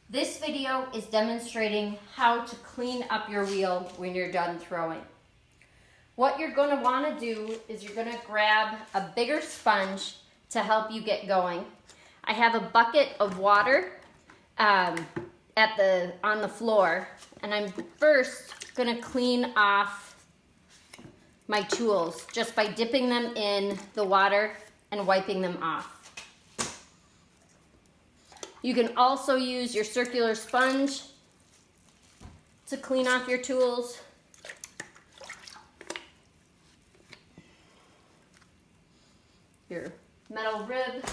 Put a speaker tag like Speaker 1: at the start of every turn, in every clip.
Speaker 1: This video is demonstrating how to clean up your wheel when you're done throwing. What you're going to want to do is you're going to grab a bigger sponge to help you get going. I have a bucket of water on the floor, and I'm first going to clean off my tools just by dipping them in the water and wiping them off. You can also use your circular sponge to clean off your tools. Your metal rib.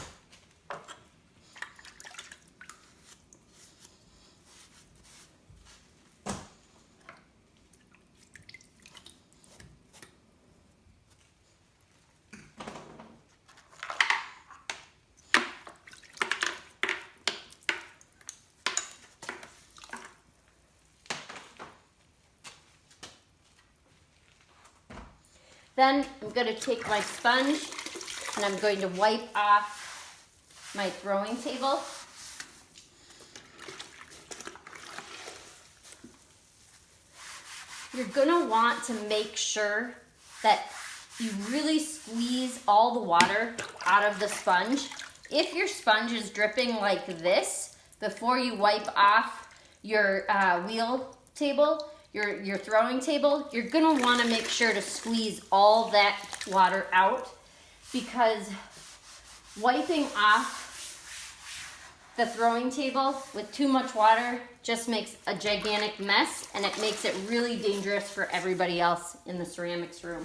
Speaker 1: Then I'm going to take my sponge and I'm going to wipe off my throwing table. You're going to want to make sure that you really squeeze all the water out of the sponge. If your sponge is dripping like this before you wipe off your wheel table, your throwing table, you're gonna wanna make sure to squeeze all that water out, because wiping off the throwing table with too much water just makes a gigantic mess, and it makes it really dangerous for everybody else in the ceramics room.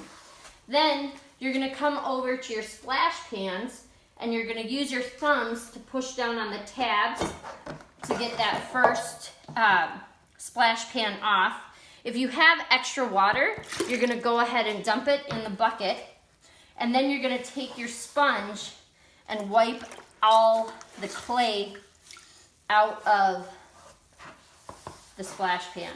Speaker 1: Then you're gonna come over to your splash pans and you're gonna use your thumbs to push down on the tabs to get that first splash pan off. If you have extra water, you're gonna go ahead and dump it in the bucket, and then you're gonna take your sponge and wipe all the clay out of the splash pan.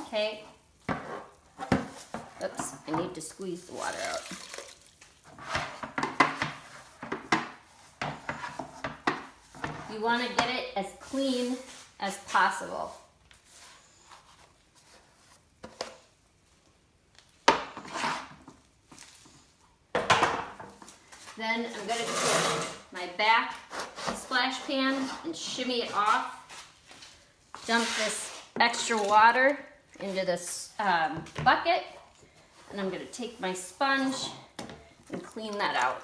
Speaker 1: Okay. Oops, I need to squeeze the water out. You want to get it as clean as possible. Then I'm going to take my back splash pan and shimmy it off. Dump this extra water into this bucket, and I'm going to take my sponge and clean that out.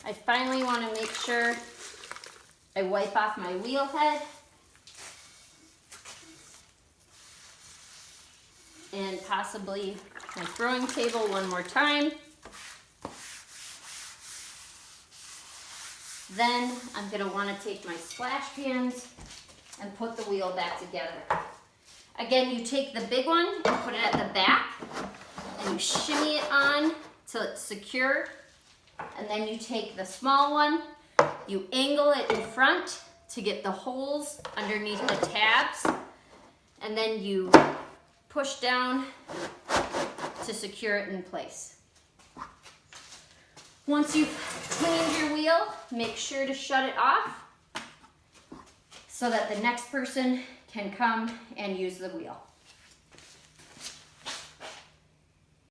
Speaker 1: I finally want to make sure I wipe off my wheel head and possibly my throwing table one more time. Then I'm going to want to take my splash pans and put the wheel back together. Again, you take the big one and put it at the back and you shimmy it on till it's secure. And then you take the small one, you angle it in front to get the holes underneath the tabs, and then you push down to secure it in place. Once you've cleaned your wheel, make sure to shut it off so that the next person can come and use the wheel.